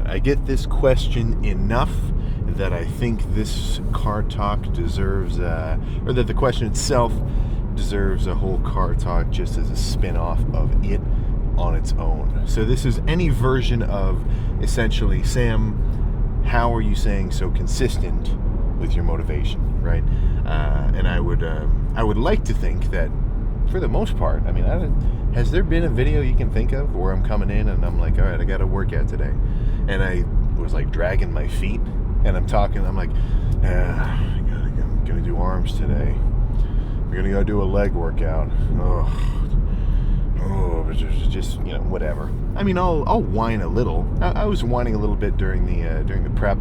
I get this question enough that I think this car talk deserves, or that the question itself deserves a whole car talk just as a spin-off of it on its own. So this is any version of essentially, Sam, how are you staying so consistent with your motivation, right? And I would like to think that for the most part, I mean, has there been a video you can think of where I'm coming in and I'm like, all right, I got a workout today, and I was like dragging my feet, and I'm like, I'm gonna do arms today. We're gonna go do a leg workout. Just whatever. I mean, I'll whine a little. I was whining a little bit during the prep,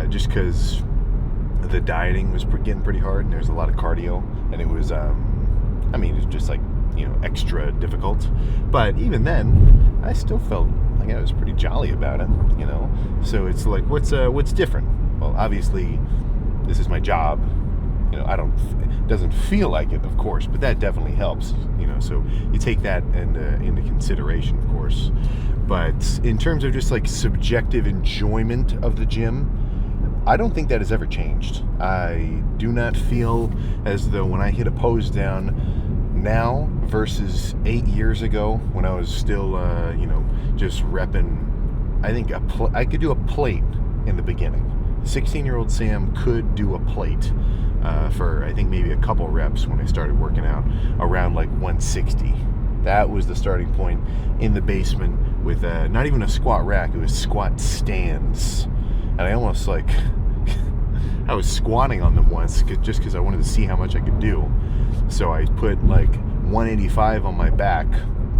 just because the dieting was getting pretty hard, and there's a lot of cardio, and it was, it's just like extra difficult. But even then, I still felt like I was pretty jolly about it, So it's like, what's different? Well, obviously, this is my job. It doesn't feel like it, of course, but that definitely helps, so you take that into consideration, of course. But in terms of just like subjective enjoyment of the gym, I don't think that has ever changed. I do not feel as though when I hit a pose down now versus 8 years ago when I was still, just repping, I think I could do a plate in the beginning. 16-year-old Sam could do a plate for, I think, maybe a couple reps when I started working out around like 160. That was the starting point in the basement with not even a squat rack, it was squat stands. And I almost I was squatting on them once just because I wanted to see how much I could do. So I put like 185 on my back.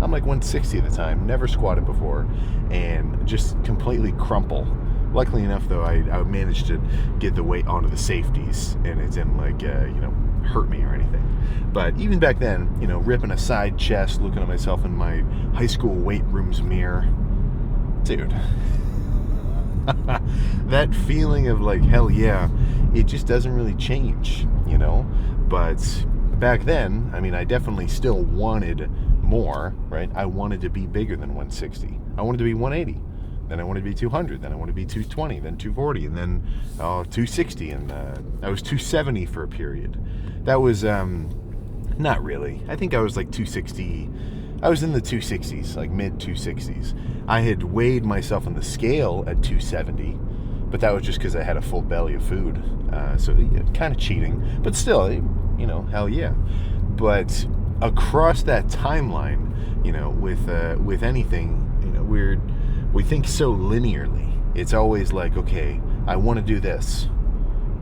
I'm like 160 at the time, never squatted before, and just completely crumple. Luckily enough, though, I managed to get the weight onto the safeties, and it didn't hurt me or anything. But even back then, ripping a side chest, looking at myself in my high school weight room's mirror, dude, that feeling of like, hell yeah, it just doesn't really change, But back then, I definitely still wanted more, right? I wanted to be bigger than 160. I wanted to be 180. Then I wanted to be 200. Then I wanted to be 220. Then 240. And then 260. And I was 270 for a period. That was not really. I think I was like 260. I was in the 260s, like mid 260s. I had weighed myself on the scale at 270, but that was just because I had a full belly of food. So kind of cheating, but still, hell yeah. But across that timeline, with anything, we think so linearly. It's always like, okay, I want to do this.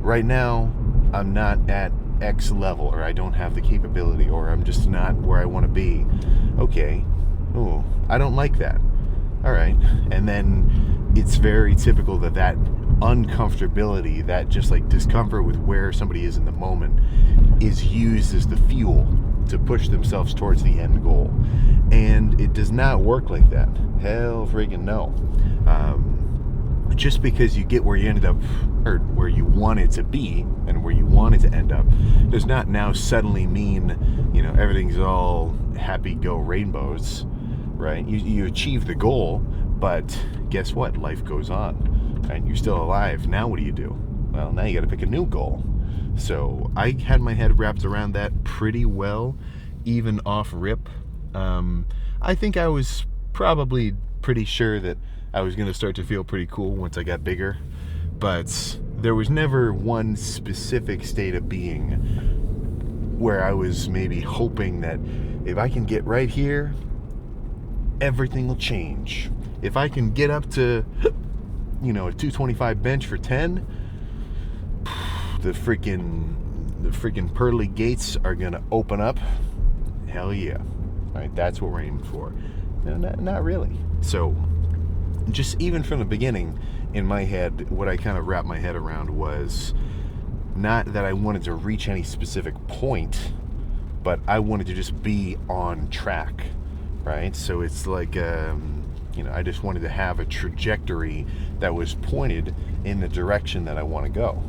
Right now, I'm not at X level, or I don't have the capability, or I'm just not where I want to be. Okay, oh, I don't like that. All right, and then it's very typical that uncomfortability, that just like discomfort with where somebody is in the moment, is used as the fuel to push themselves towards the end goal. And it does not work like that. Hell friggin' no. Just because you get where you ended up, or where you wanted to be and where you wanted to end up, does not now suddenly mean, everything's all happy go rainbows, right? You achieve the goal, but guess what? Life goes on, right? You're still alive. Now what do? Well, now you got to pick a new goal. So I had my head wrapped around that pretty well, even off rip. I think I was probably pretty sure that I was going to start to feel pretty cool once I got bigger, but there was never one specific state of being where I was maybe hoping that if I can get right here, everything will change. If I can get up to, a 225 bench for 10, the freaking pearly gates are gonna open up. Hell yeah, right? That's what we're aiming for. No, not really. So, just even from the beginning, in my head, what I kind of wrapped my head around was not that I wanted to reach any specific point, but I wanted to just be on track, right? So it's like, I just wanted to have a trajectory that was pointed in the direction that I want to go.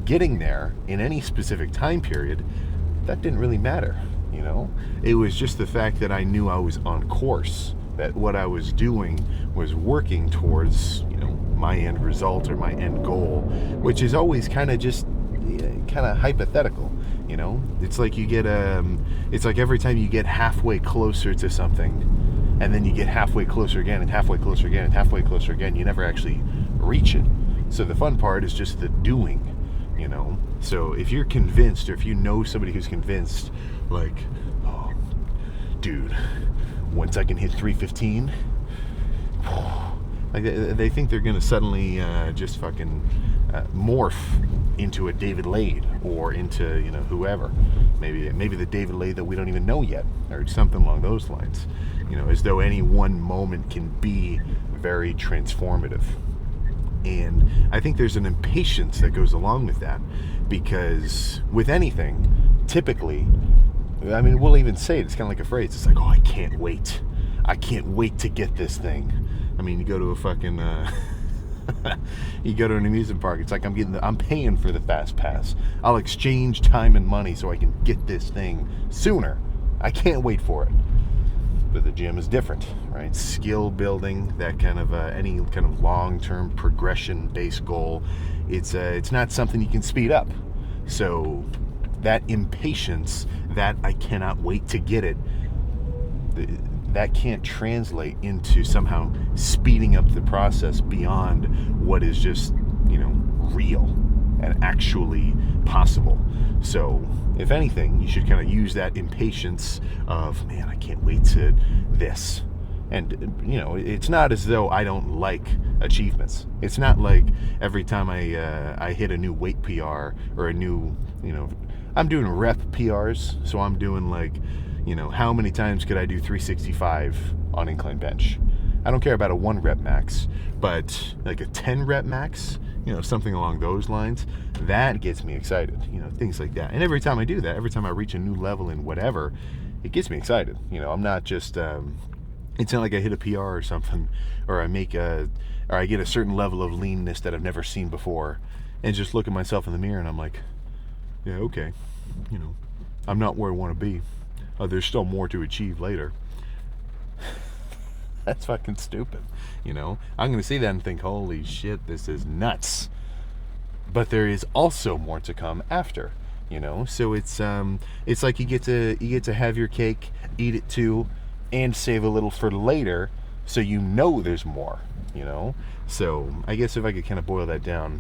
Getting there in any specific time period, that didn't really matter, It was just the fact that I knew I was on course, that what I was doing was working towards, my end result or my end goal, which is always kind of just kind of hypothetical. It's like it's like every time you get halfway closer to something, and then you get halfway closer again, and halfway closer again, and halfway closer again, you never actually reach it. So the fun part is just the doing. So if you're convinced, or if you know somebody who's convinced, like, oh, dude, once I can hit 315, like they think they're gonna suddenly just fucking morph into a David Lade, or into whoever, maybe the David Lade that we don't even know yet, or something along those lines. As though any one moment can be very transformative. And I think there's an impatience that goes along with that, because with anything, typically, we'll even say it, it's kind of like a phrase, it's like, oh, I can't wait to get this thing. You go to a fucking you go to an amusement park, it's like I'm paying for the fast pass. I'll exchange time and money so I can get this thing sooner. I can't wait for it. But the gym is different, right? Skill building, that kind of any kind of long-term progression-based goal, it's not something you can speed up. So that impatience, that I cannot wait to get it, that can't translate into somehow speeding up the process beyond what is just, real and actually possible. So if anything, you should kind of use that impatience of, man, I can't wait to this. And, it's not as though I don't like achievements. It's not like every time I hit a new weight PR, or a new, I'm doing rep PRs. So I'm doing like, how many times could I do 365 on incline bench? I don't care about a 1 rep max, but like a 10 rep max, something along those lines, that gets me excited, things like that. And every time I do that, every time I reach a new level in whatever, it gets me excited. I'm not just, it's not like I hit a PR or something, or I get a certain level of leanness that I've never seen before, and just look at myself in the mirror and I'm like, yeah, okay, I'm not where I want to be. There's still more to achieve later. That's fucking stupid. I'm going to see that and think, holy shit, this is nuts. But there is also more to come after, So it's like you get to have your cake, eat it too, and save a little for later, so there's more, So I guess if I could kind of boil that down,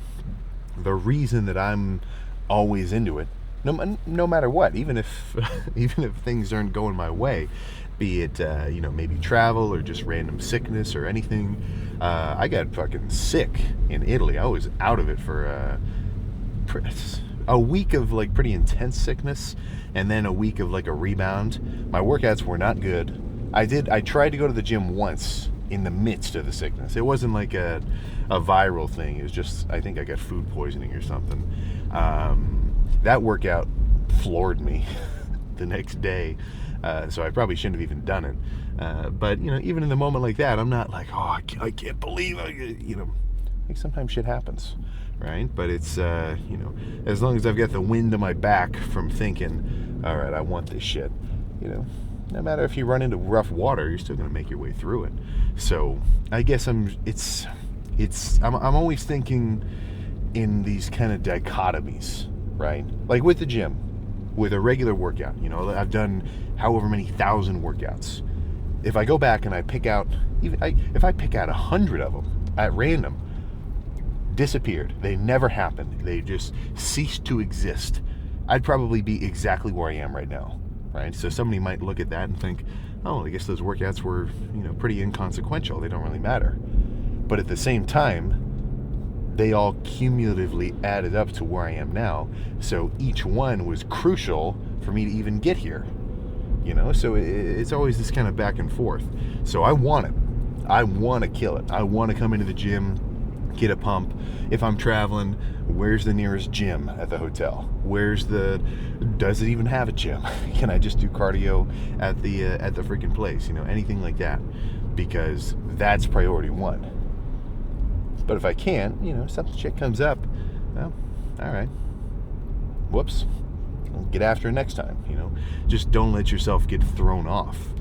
the reason that I'm always into it, no matter what, even if things aren't going my way, be it maybe travel or just random sickness or anything. I got fucking sick in Italy. I was out of it for a week of like pretty intense sickness, and then a week of like a rebound. My workouts were not good. I tried to go to the gym once in the midst of the sickness. It wasn't like a viral thing. It was just, I think I got food poisoning or something. That workout floored me the next day, so I probably shouldn't have even done it. But even in the moment like that, I'm not like, oh, I can't believe like sometimes shit happens, right? But it's as long as I've got the wind in my back from thinking, all right, I want this shit, no matter if you run into rough water, you're still gonna make your way through it. So I guess I'm always thinking in these kind of dichotomies. Right? Like with the gym, with a regular workout, I've done however many thousand workouts. If I go back and I pick out, if I pick out 100 of them at random, disappeared. They never happened. They just ceased to exist. I'd probably be exactly where I am right now, right? So somebody might look at that and think, oh, I guess those workouts were, pretty inconsequential. They don't really matter. But at the same time, they all cumulatively added up to where I am now. So each one was crucial for me to even get here. So it's always this kind of back and forth. So I want it. I want to kill it. I want to come into the gym, get a pump. If I'm traveling, where's the nearest gym at the hotel? Does it even have a gym? Can I just do cardio at the freaking place? Anything like that. Because that's priority one. But if I can't, some shit comes up, well, all right. Whoops. I'll get after it next time, Just don't let yourself get thrown off.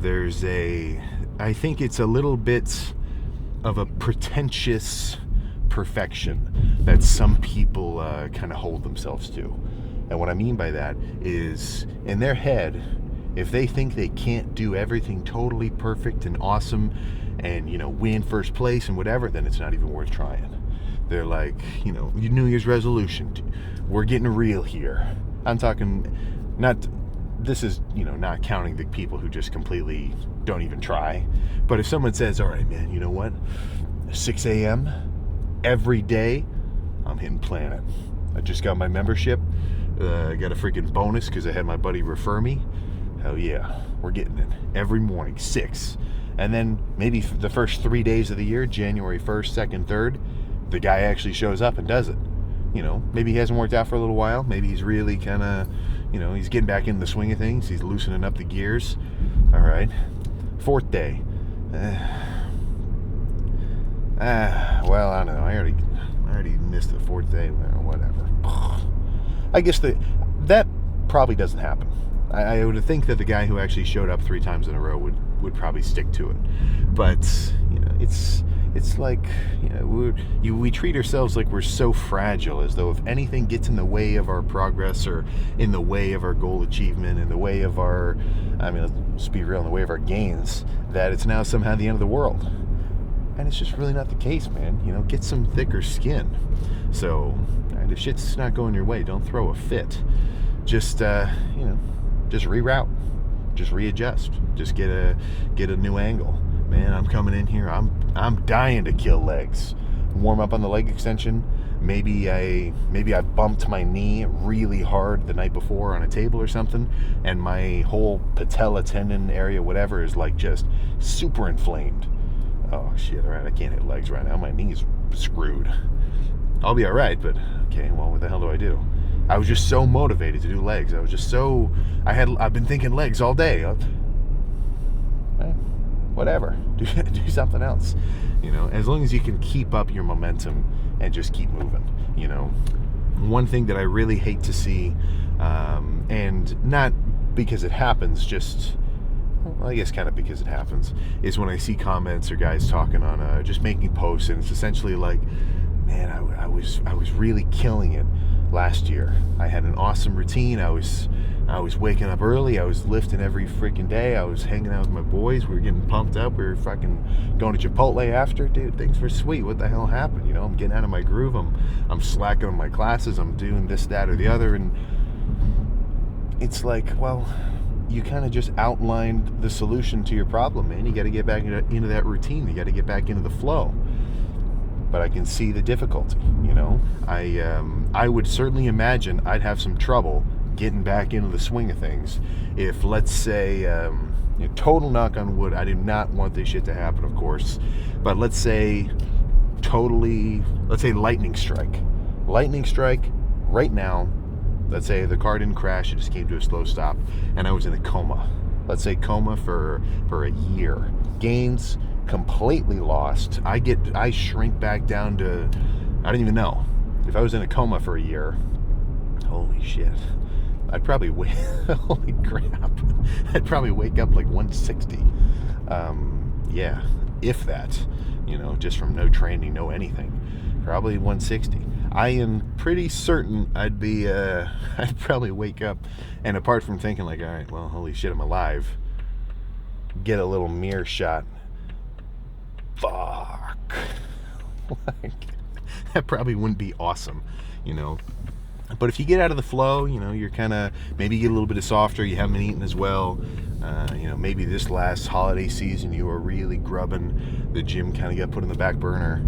I think it's a little bit of a pretentious perfection that some people kind of hold themselves to. And what I mean by that is, in their head, if they think they can't do everything totally perfect and awesome and, win first place and whatever, then it's not even worth trying. They're like, New Year's resolution. We're getting real here. I'm talking this is, not counting the people who just completely don't even try. But if someone says, all right, man, you know what? 6 a.m. every day, I'm hitting Planet. I just got my membership. I got a freaking bonus because I had my buddy refer me. Hell yeah, we're getting it. Every morning, 6. And then maybe the first 3 days of the year, January 1st, 2nd, 3rd, the guy actually shows up and does it. Maybe he hasn't worked out for a little while. Maybe he's really kind of, he's getting back in the swing of things. He's loosening up the gears. All right. 4th day. Well, I don't know. I already missed the 4th day. Well, whatever. I guess that probably doesn't happen. I would think that the guy who actually showed up 3 times in a row would probably stick to it. But, it's like, we treat ourselves like we're so fragile, as though if anything gets in the way of our progress or in the way of our goal achievement, in the way of let's be real, in the way of our gains, that it's now somehow the end of the world. And it's just really not the case, man. Get some thicker skin. So, and if shit's not going your way, don't throw a fit. Just, just reroute. Just readjust. Just get a new angle. Man, I'm coming in here. I'm dying to kill legs. Warm up on the leg extension. Maybe I bumped my knee really hard the night before on a table or something, and my whole patella tendon area, whatever, is like just super inflamed. Oh shit! All right, I can't hit legs right now. My knee's screwed. I'll be all right, but okay. Well, what the hell do I do? I was just so motivated to do legs. I've been thinking legs all day. Whatever. Do something else. As long as you can keep up your momentum and just keep moving. One thing that I really hate to see, and not because it happens, I guess kind of because it happens, is when I see comments or guys talking on just making posts, and it's essentially like, man, I was really killing it last year. I had an awesome routine. I was waking up early. I was lifting every freaking day. I was hanging out with my boys. We were getting pumped up. We were fucking going to Chipotle after. Dude, things were sweet. What the hell happened? I'm getting out of my groove. I'm slacking on my classes. I'm doing this, that, or the other. And it's like, well, you kind of just outlined the solution to your problem, man. You got to get back into that routine. You got to get back into the flow. But I can see the difficulty, I would certainly imagine I'd have some trouble getting back into the swing of things if, let's say, total knock on wood, I do not want this shit to happen, of course, but let's say lightning strike right now. Let's say the car didn't crash, it just came to a slow stop, and I was in a coma. Let's say coma for a year. Gains completely lost. I shrink back down to, I don't even know. If I was in a coma for a year, holy shit, I'd probably holy crap, I'd probably wake up like 160. Yeah, if that, just from no training, no anything, probably 160. I am pretty certain I'd probably wake up, and apart from thinking like, all right, well, holy shit, I'm alive, get a little mirror shot. Fuck. Like, that probably wouldn't be awesome, But if you get out of the flow, you're kind of, maybe you get a little bit softer, you haven't been eating as well. Maybe this last holiday season you were really grubbing, the gym kind of got put in the back burner.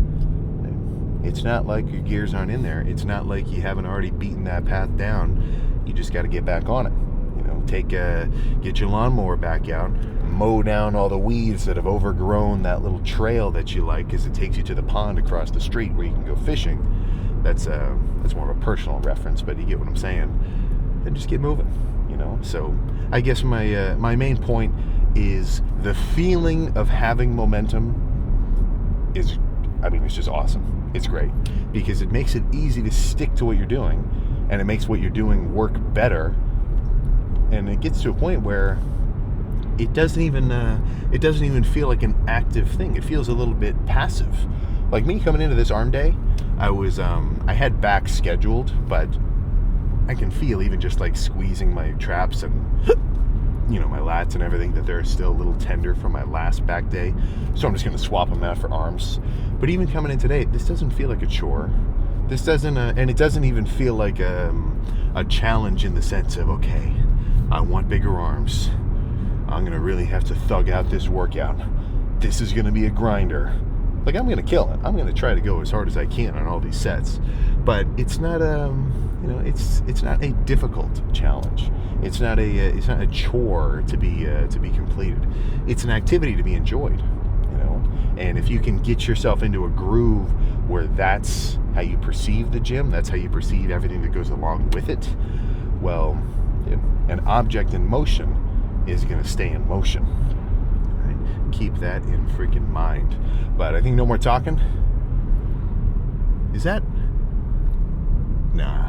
It's not like your gears aren't in there. It's not like you haven't already beaten that path down. You just got to get back on it. Get your lawnmower back out, mow down all the weeds that have overgrown that little trail that you like, because it takes you to the pond across the street where you can go fishing. That's more of a personal reference, but you get what I'm saying. And just get moving, So I guess my main point is the feeling of having momentum is, it's just awesome. It's great because it makes it easy to stick to what you're doing, and it makes what you're doing work better. And it gets to a point where it doesn't even feel like an active thing. It feels a little bit passive. Like me coming into this arm day, I had back scheduled, but I can feel even just like squeezing my traps and my lats and everything, that they're still a little tender from my last back day. So I'm just going to swap them out for arms. But even coming in today, this doesn't feel like a chore. This doesn't, and it doesn't even feel like a challenge in the sense of, okay, I want bigger arms. I'm going to really have to thug out this workout. This is going to be a grinder. Like, I'm going to kill it. I'm going to try to go as hard as I can on all these sets. But it's not it's not a difficult challenge. It's not a chore to be completed. It's an activity to be enjoyed, And if you can get yourself into a groove where that's how you perceive the gym, that's how you perceive everything that goes along with it, well, an object in motion is going to stay in motion. Right? Keep that in freaking mind. But I think no more talking. Is that? Nah.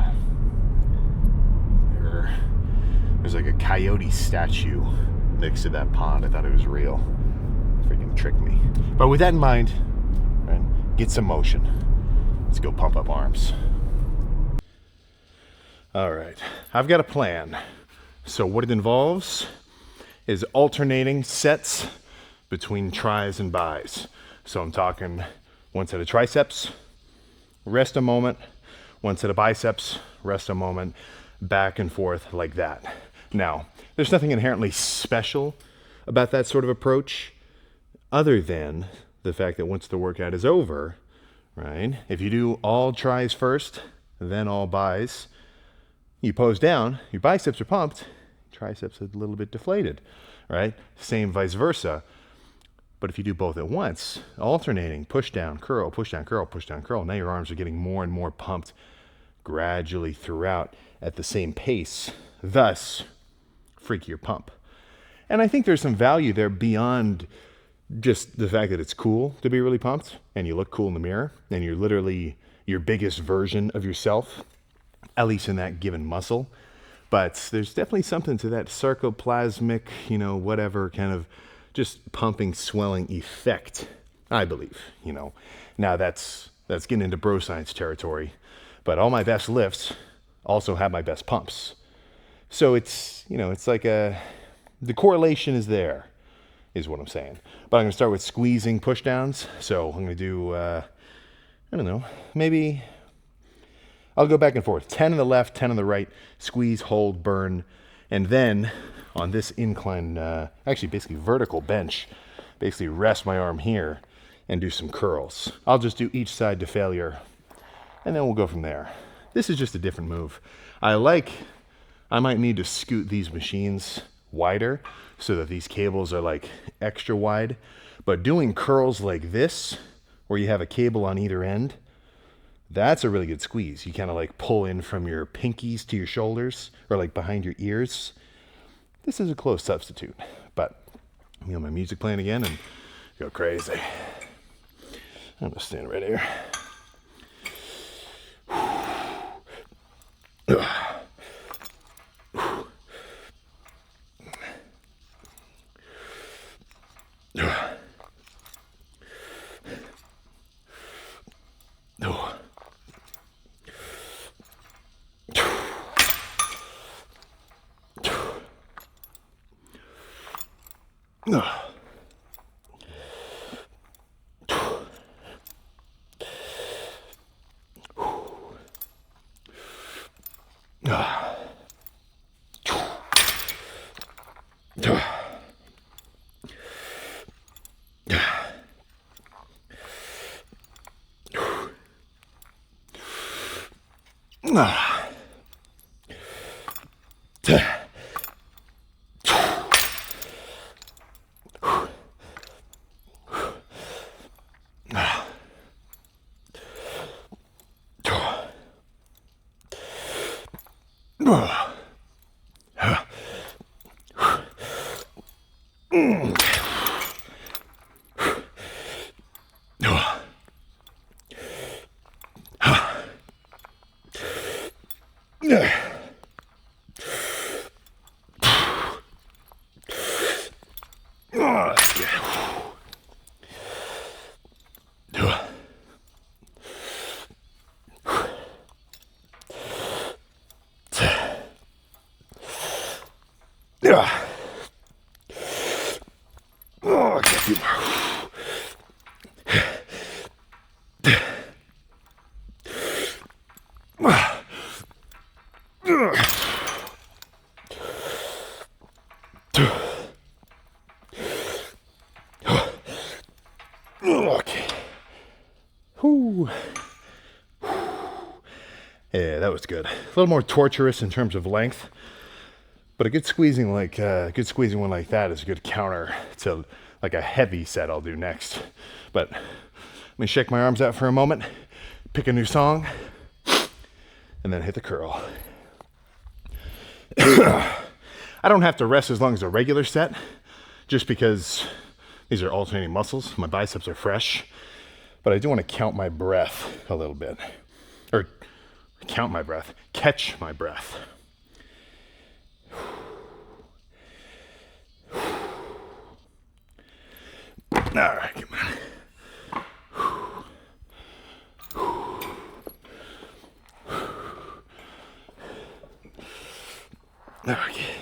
There's like a coyote statue next to that pond. I thought it was real. Freaking tricked me. But with that in mind, right, get some motion. Let's go pump up arms. All right. I've got a plan. So what it involves is alternating sets between tries and buys. So I'm talking one set of triceps, rest a moment, one set of biceps, rest a moment, back and forth like that. Now, there's nothing inherently special about that sort of approach other than the fact that once the workout is over, right, if you do all tries first, then all buys, you pose down, your biceps are pumped, triceps are a little bit deflated, right? Same vice versa. But if you do both at once, alternating, push down, curl, push down, curl, push down, curl, now your arms are getting more and more pumped gradually throughout at the same pace, thus freakier pump. And I think there's some value there beyond just the fact that it's cool to be really pumped and you look cool in the mirror and you're literally your biggest version of yourself, at least in that given muscle. But there's definitely something to that sarcoplasmic, whatever kind of just pumping, swelling effect, I believe, Now that's getting into bro science territory, but all my best lifts also have my best pumps. So it's like the correlation is there, is what I'm saying. But I'm going to start with squeezing push downs. So I'm going to do, maybe I'll go back and forth. 10 on the left, 10 on the right, squeeze, hold, burn. And then on this incline, actually basically vertical bench, basically rest my arm here and do some curls. I'll just do each side to failure and then we'll go from there. This is just a different move. I might need to scoot these machines wider so that these cables are like extra wide. But doing curls like this, where you have a cable on either end, that's a really good squeeze. You kind of like pull in from your pinkies to your shoulders or like behind your ears. This is a close substitute, but my music playing again and go crazy. I'm gonna stand right here. Oh, I can't do Okay. Whew. Yeah, that was good. A little more torturous in terms of length, but a good squeezing one like that is a good counter to like a heavy set I'll do next. But let me shake my arms out for a moment, pick a new song, and then hit the curl. I don't have to rest as long as a regular set, just because these are alternating muscles. My biceps are fresh, but I do want to count my breath a little bit. Or count my breath, catch my breath. All right, come on. Okay.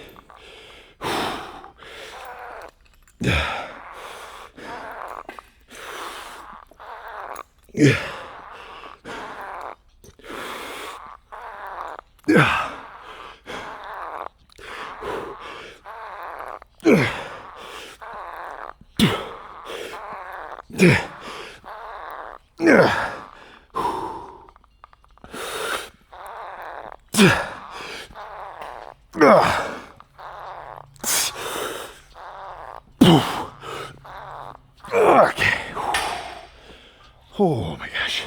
Yeah. Okay. Oh my gosh.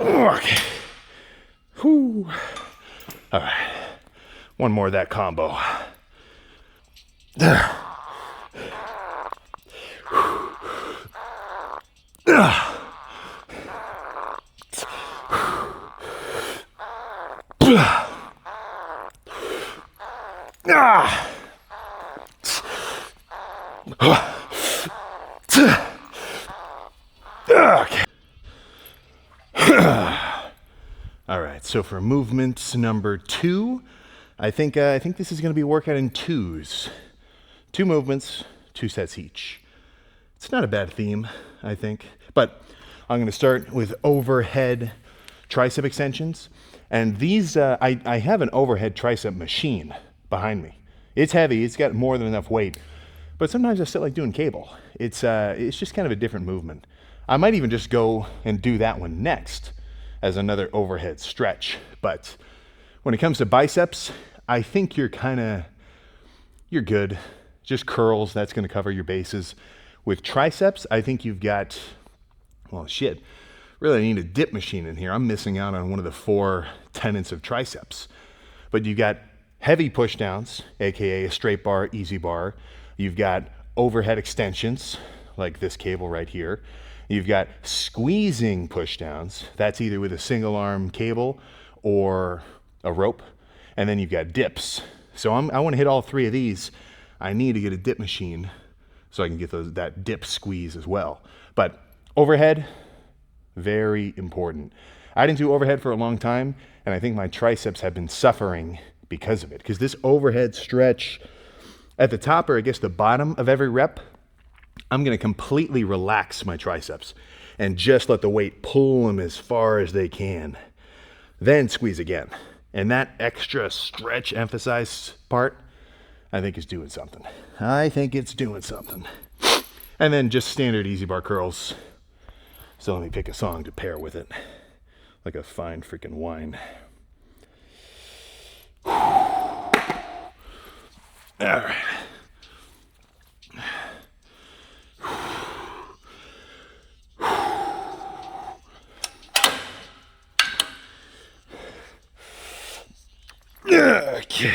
Okay. Whew. All right. One more of that combo. Okay. All right, so for movement number 2, I think this is going to be a workout in twos. 2 movements, 2 sets each. It's not a bad theme, I think. But I'm going to start with overhead tricep extensions. And these, I have an overhead tricep machine behind me. It's heavy, it's got more than enough weight. But sometimes I still like doing cable. It's just kind of a different movement. I might even just go and do that one next as another overhead stretch. But when it comes to biceps, I think you're good. Just curls, that's gonna cover your bases. With triceps, I think you've got, well, shit, really I need a dip machine in here. I'm missing out on one of the 4 tenets of triceps. But you've got heavy push downs, AKA a straight bar, easy bar. You've got overhead extensions, like this cable right here. You've got squeezing push downs. That's either with a single arm cable or a rope. And then you've got dips. So I want to hit all 3 of these. I need to get a dip machine so I can get that dip squeeze as well. But overhead, very important. I didn't do overhead for a long time, and I think my triceps have been suffering because of it. Because this overhead stretch at the top, or I guess the bottom of every rep, I'm going to completely relax my triceps and just let the weight pull them as far as they can. Then squeeze again. And that extra stretch emphasized part, I think is doing something. I think it's doing something. And then just standard easy bar curls. So let me pick a song to pair with it. Like a fine freaking wine. All right. Okay.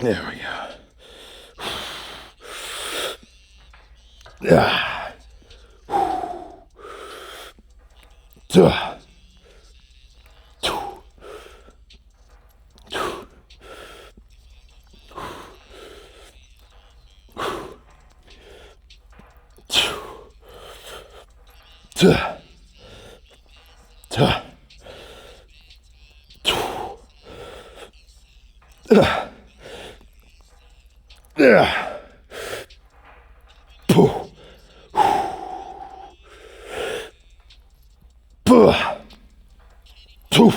There we go. Ah. Duh. Duh. Duh. Yeah. Pooh. Pooh. Pooh.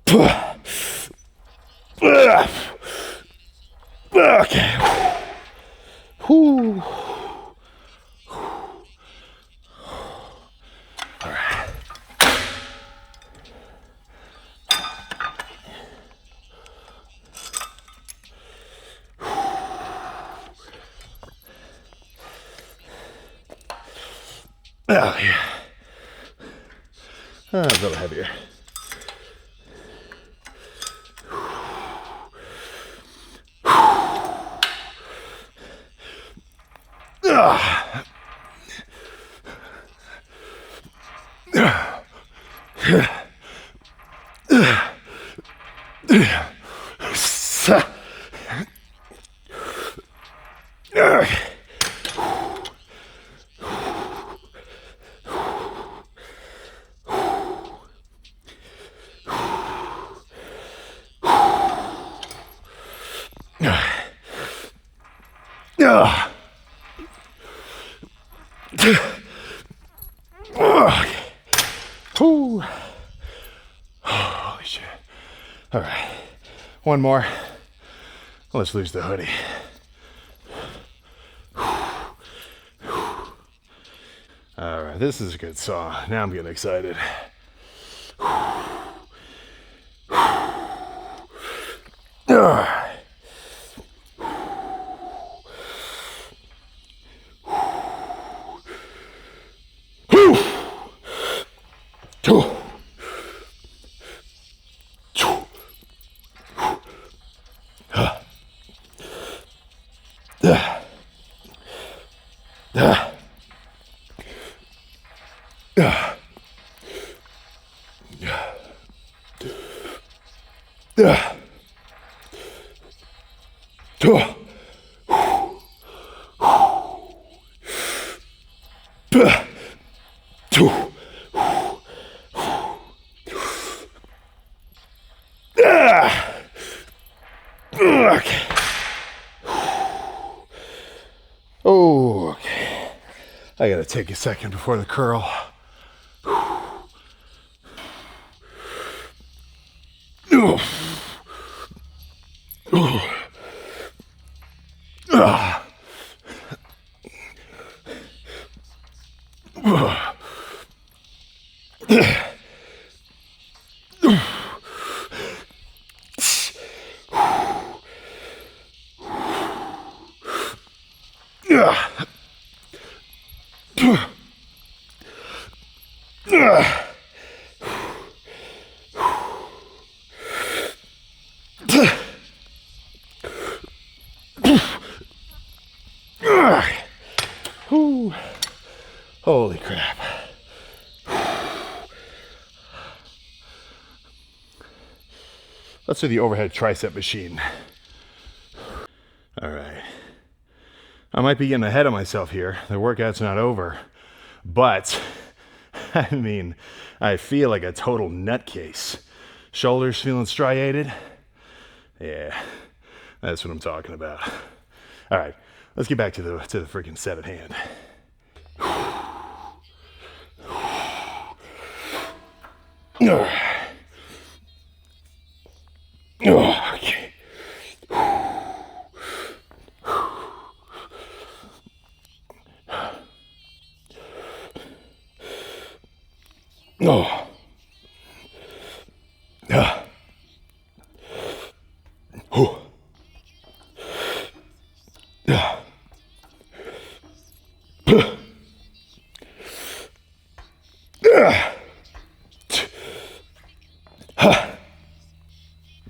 Pooh. Okay. Whew. All right. Oh, yeah. A little heavier. Whew. Holy shit. All right. One more. Let's lose the hoodie. All right, this is a good song. Now I'm getting excited. Okay. Oh, okay. I gotta take a second before the curl. Holy crap. Let's do the overhead tricep machine. All right. I might be getting ahead of myself here. The workout's not over. But, I mean, I feel like a total nutcase. Shoulders feeling striated. Yeah, that's what I'm talking about. All right, let's get back to the freaking 7-hand. All right. Okay. Oh. Yeah. Oh. Yeah.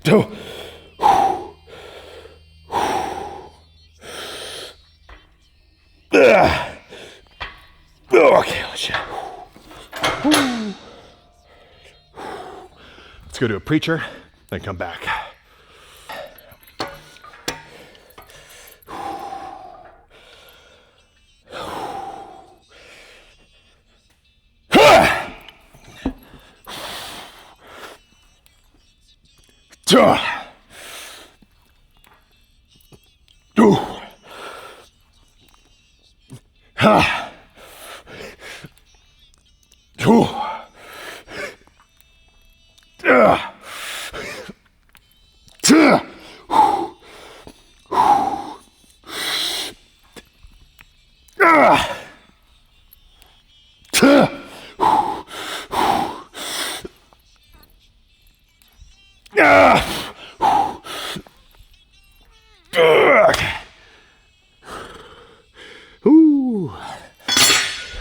2. Okay, let's go to a preacher, then come back.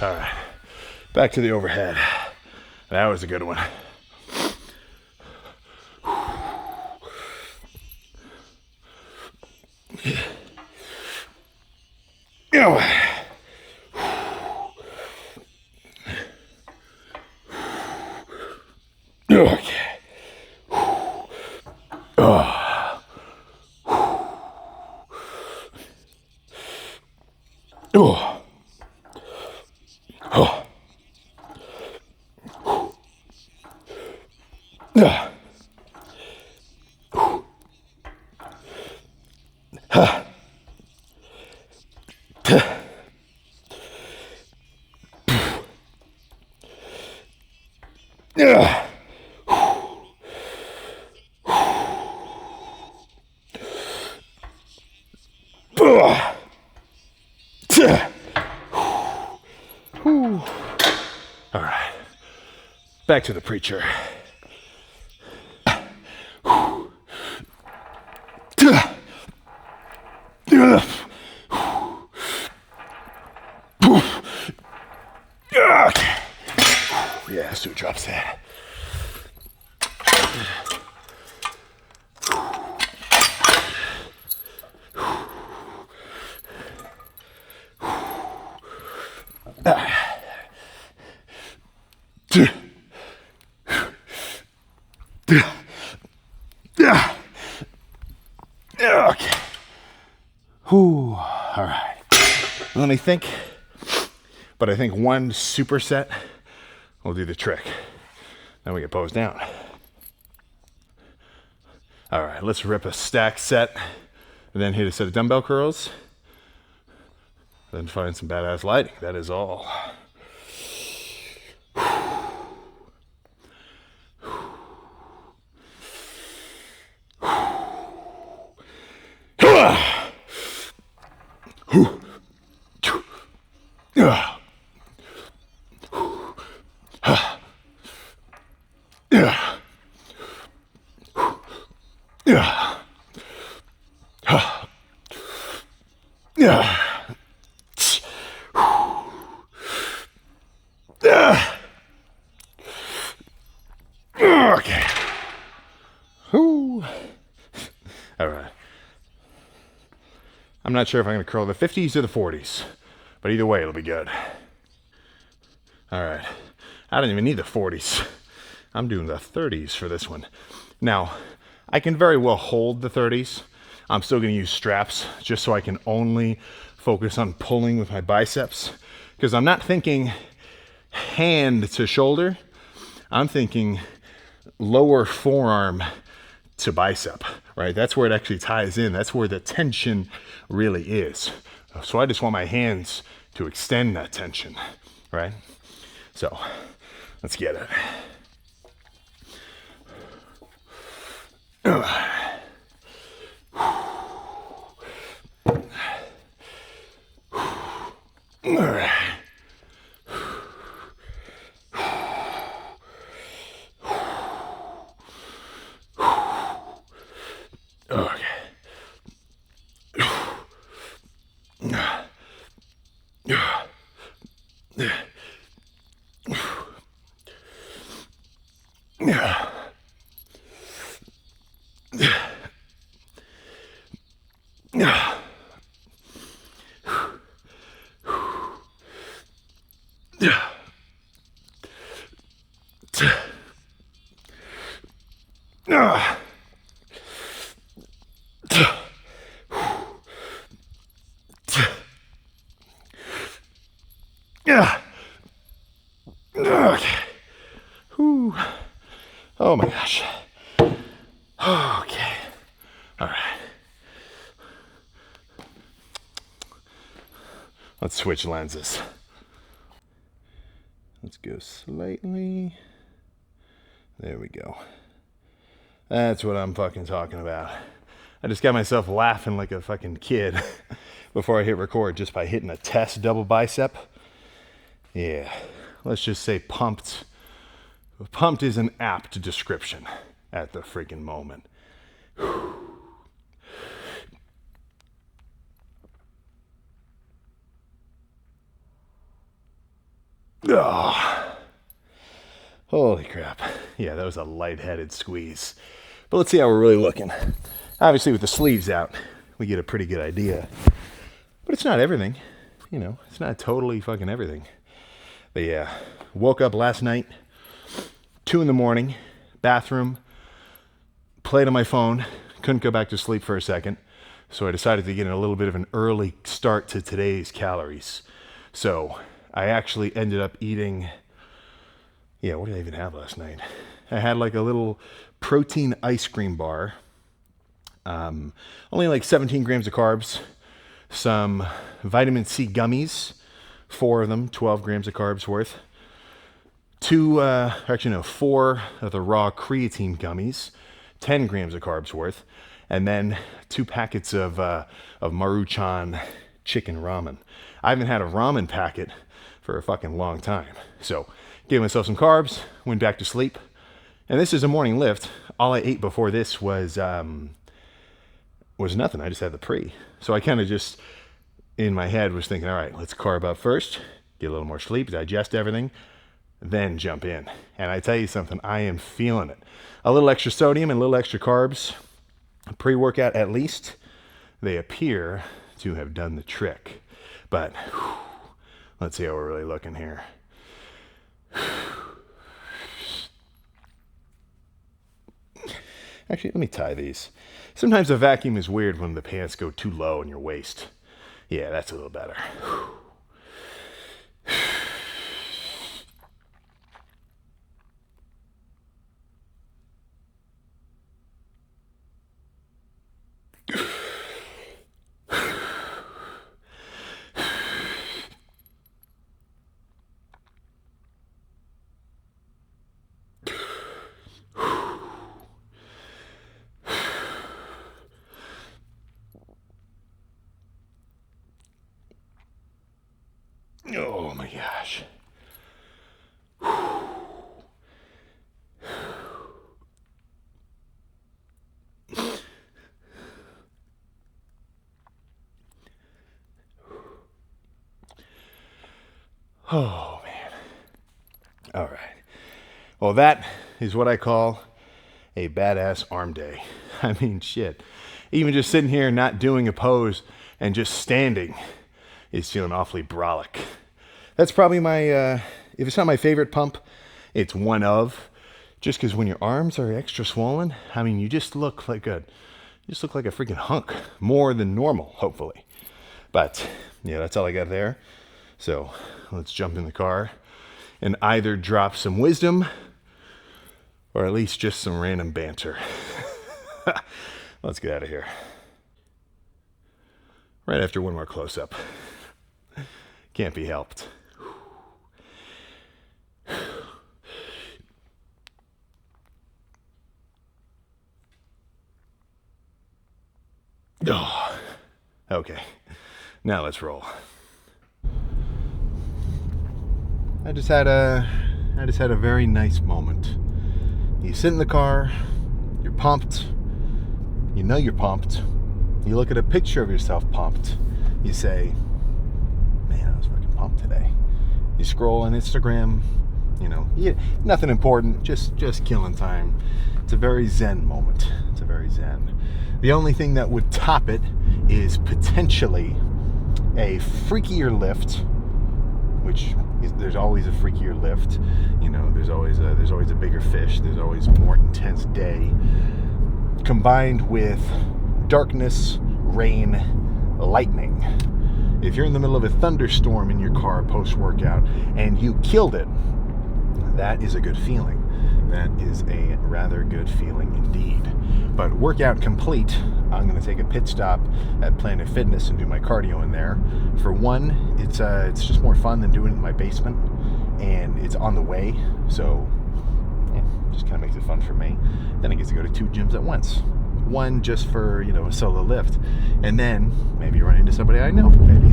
All right, back to the overhead. That was a good one. Okay. All right, back to the preacher. Yeah, Sue drops that. Okay. Whew. All right. Let me think. But I think one superset will do the trick. Then we get posed down. All right, let's rip a stack set and then hit a set of dumbbell curls. Then find some badass lighting. That is all. Okay. Whew. All right. I'm not sure if I'm going to curl the 50s or the 40s, but either way, it'll be good. All right. I don't even need the 40s. I'm doing the 30s for this one. Now, I can very well hold the 30s. I'm still going to use straps just so I can only focus on pulling with my biceps, because I'm not thinking hand to shoulder. I'm thinking lower forearm to bicep, right? That's where it actually ties in. That's where the tension really is. So I just want my hands to extend that tension, right? So let's get it. All right. Okay. Okay. Whew. Oh my gosh. Okay. All right. Let's switch lenses. Let's go slightly. There we go. That's what I'm fucking talking about. I just got myself laughing like a fucking kid before I hit record just by hitting a test double bicep. Yeah, let's just say pumped. Pumped is an apt description at the freaking moment. Oh, holy crap. Yeah, that was a lightheaded squeeze. But let's see how we're really looking. Obviously, with the sleeves out, we get a pretty good idea. But it's not everything. You know, it's not totally fucking everything. But yeah, woke up last night, 2 a.m, bathroom, played on my phone, couldn't go back to sleep for a second. So I decided to get in a little bit of an early start to today's calories. So I actually ended up eating, what did I even have last night? I had like a little protein ice cream bar, only like 17 grams of carbs, some vitamin C gummies, 4 of them, 12 grams of carbs worth, 4 of the raw creatine gummies, 10 grams of carbs worth, and then 2 packets of Maruchan chicken ramen. I haven't had a ramen packet for a fucking long time. So gave myself some carbs, went back to sleep. And this is a morning lift. All I ate before this was nothing. I just had the pre. So I kind of just, in my head, was thinking, all right, let's carb up first, get a little more sleep, digest everything, then jump in. And I tell you something, I am feeling it. A little extra sodium and a little extra carbs, pre-workout at least, they appear to have done the trick. But let's see how we're really looking here. Actually, let me tie these. Sometimes a vacuum is weird when the pants go too low in your waist. Yeah, that's a little better. Oh my gosh. Oh man. All right. Well, that is what I call a badass arm day. I mean, shit. Even just sitting here not doing a pose and just standing is feeling awfully brolic. That's probably my, if it's not my favorite pump, it's one of. Just because when your arms are extra swollen, I mean, you just look like a freaking hunk, more than normal, hopefully. But yeah, that's all I got there. So let's jump in the car and either drop some wisdom or at least just some random banter. Let's get out of here. Right after one more close-up. Can't be helped. Oh, okay. Now let's roll. I just had a very nice moment. You sit in the car, you're pumped. You know you're pumped. You look at a picture of yourself pumped. You say, man, I was fucking pumped today. You scroll on Instagram, Nothing important, just killing time. It's a very zen moment. It's a very zen. The only thing that would top it is potentially a freakier lift, which there's always a freakier lift. There's always a bigger fish. There's always a more intense day, combined with darkness, rain, lightning. If you're in the middle of a thunderstorm in your car post-workout and you killed it, that is a good feeling. That is a rather good feeling indeed. But workout complete, I'm going to take a pit stop at Planet Fitness and do my cardio in there. For one, it's just more fun than doing it in my basement, and it's on the way, so yeah, just kind of makes it fun for me. Then I get to go to 2 gyms at once. One just for a solo lift, and then maybe run into somebody I know. Maybe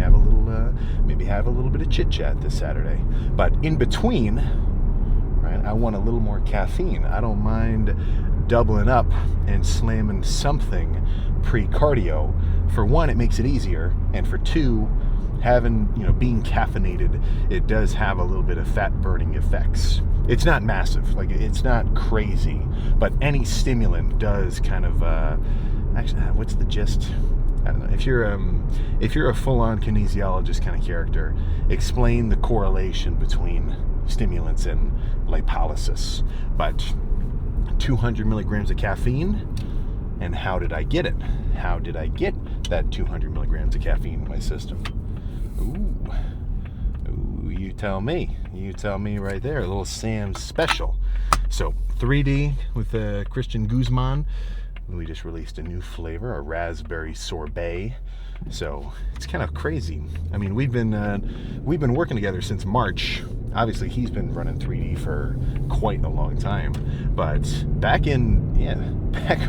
have a little bit of chit chat this Saturday. But in between, right, I want a little more caffeine. I don't mind doubling up and slamming something pre-cardio. For one, it makes it easier, and for two, being caffeinated, it does have a little bit of fat burning effects. It's not massive, like it's not crazy, but any stimulant does kind of actually, what's the gist? I don't know. If you're a full-on kinesiologist kind of character, explain the correlation between stimulants and lipolysis. But 200 milligrams of caffeine, and how did I get it? How did I get that 200 milligrams of caffeine in my system? Ooh, you tell me. You tell me right there. A little Sam's special. So 3D with Christian Guzman. We just released a new flavor, a raspberry sorbet. So it's kind of crazy. I mean, we've been working together since March. Obviously, he's been running 3D for quite a long time. But back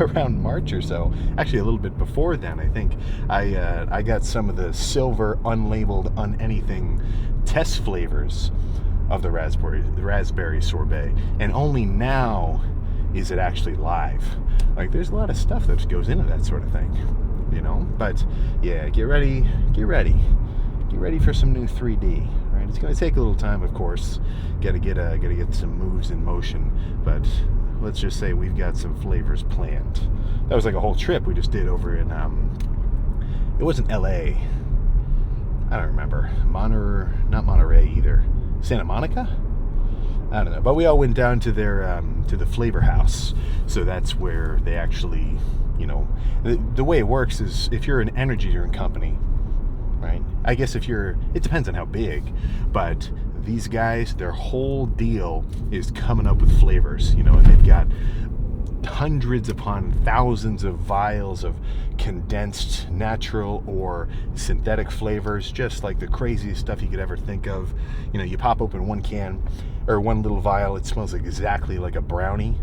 around March or so, actually a little bit before then, I think, I got some of the silver, unlabeled, unanything test flavors of the raspberry sorbet. And only now is it actually live. Like, there's a lot of stuff that goes into that sort of thing, But yeah, get ready for some new 3D. Right? It's going to take a little time, of course. Got to get some moves in motion, but let's just say we've got some flavors planned. That was like a whole trip we just did over in it wasn't LA. I don't remember. Not Monterey either. Santa Monica? I don't know. But we all went down to their to the flavor house. So that's where they actually, the way it works is if you're an energy drink company, right? I guess it depends on how big, but these guys, their whole deal is coming up with flavors, and they've got hundreds upon thousands of vials of condensed natural or synthetic flavors, just like the craziest stuff you could ever think of. You pop open one can or one little vial, it smells exactly like a brownie.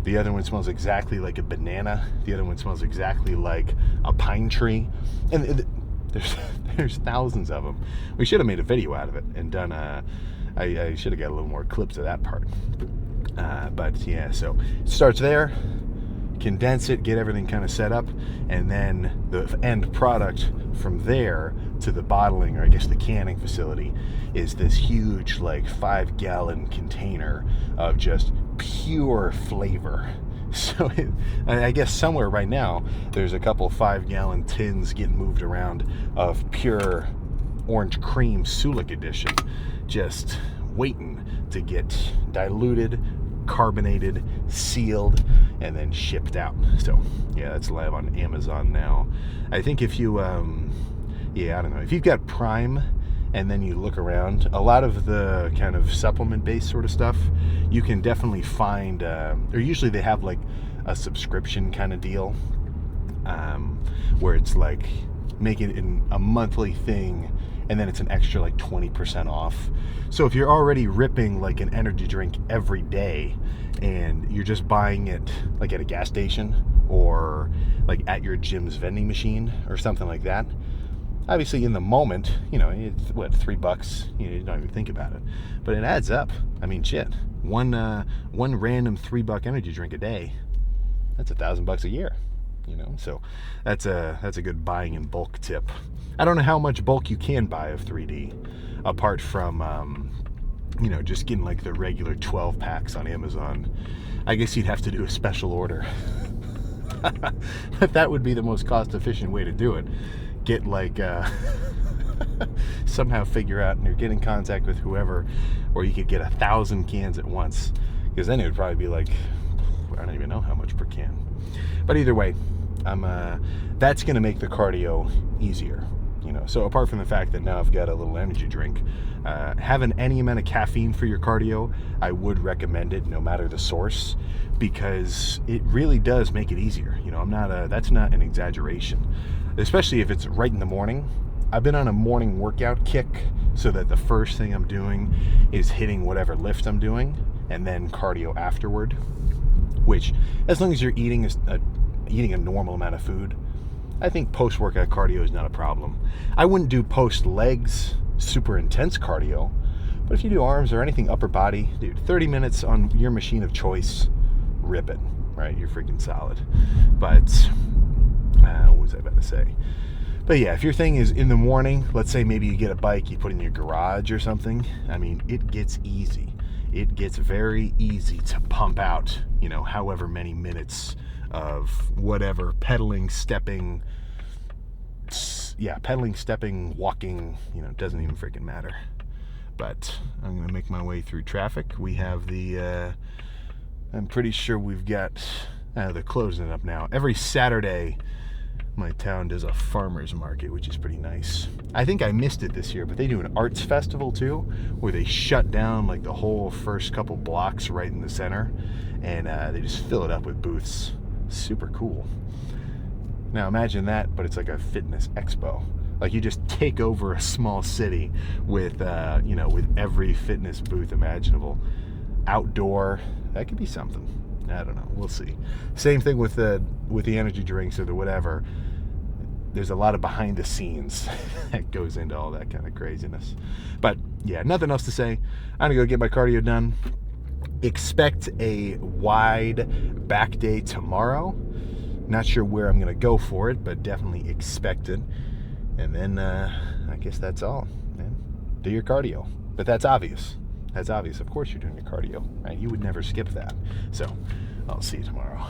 The other one smells exactly like a banana. The other one smells exactly like a pine tree. And there's thousands of them. We should have made a video out of it and done I should have got a little more clips of that part. But yeah, so it starts there, condense it, get everything kind of set up, and then the end product from there to the bottling, or I guess the canning facility, is this huge, like 5-gallon container of just pure flavor. So I guess somewhere right now there's a couple 5-gallon tins getting moved around of pure orange cream Sulic edition, just waiting to get diluted, carbonated, sealed, and then shipped out. So yeah, that's live on Amazon now. I think if you I don't know, if you've got Prime and then you look around, a lot of the kind of supplement-based sort of stuff, you can definitely find, or usually they have like a subscription kind of deal, where it's like make it in a monthly thing, and then it's an extra like 20% off. So if you're already ripping like an energy drink every day and you're just buying it like at a gas station or like at your gym's vending machine or something like that, obviously in the moment, it's what, $3, you don't even think about it, but it adds up. I mean, shit, one random $3 energy drink a day, that's $1,000 a year. So that's a good buying in bulk tip. I don't know how much bulk you can buy of 3D, apart from just getting like the regular 12 packs on Amazon. I guess you'd have to do a special order. But that would be the most cost-efficient way to do it. Get like somehow figure out, and get in contact with whoever, or you could get 1,000 cans at once, because then it would probably be like, I don't even know how much per can. But either way, that's going to make the cardio easier. So apart from the fact that now I've got a little energy drink, having any amount of caffeine for your cardio, I would recommend it, no matter the source, because it really does make it easier. That's not an exaggeration, especially if it's right in the morning. I've been on a morning workout kick, so that the first thing I'm doing is hitting whatever lift I'm doing, and then cardio afterward, which, as long as you're eating a normal amount of food, I think post-workout cardio is not a problem. I wouldn't do post-legs super intense cardio, but if you do arms or anything upper body, dude, 30 minutes on your machine of choice, rip it, right? You're freaking solid. But, what was I about to say? But yeah, if your thing is in the morning, let's say maybe you get a bike, you put it in your garage or something, it gets easy. It gets very easy to pump out, however many minutes of whatever, pedaling, stepping, walking, doesn't even freaking matter. But I'm going to make my way through traffic. We have I'm pretty sure we've got, they're closing it up now. Every Saturday, my town does a farmer's market, which is pretty nice. I think I missed it this year, but they do an arts festival too, where they shut down like the whole first couple blocks right in the center, and they just fill it up with booths. Super cool. Now imagine that, but it's like a fitness expo. Like you just take over a small city with, with every fitness booth imaginable. Outdoor, that could be something. I don't know. We'll see. Same thing with the energy drinks or the whatever. There's a lot of behind the scenes that goes into all that kind of craziness. But yeah, nothing else to say. I'm gonna go get my cardio done. Expect a wide back day tomorrow. Not sure where I'm gonna go for it, but definitely expect it. And then I guess that's all. Man, do your cardio. But that's obvious. That's obvious. Of course you're doing your cardio, right? You would never skip that. So I'll see you tomorrow.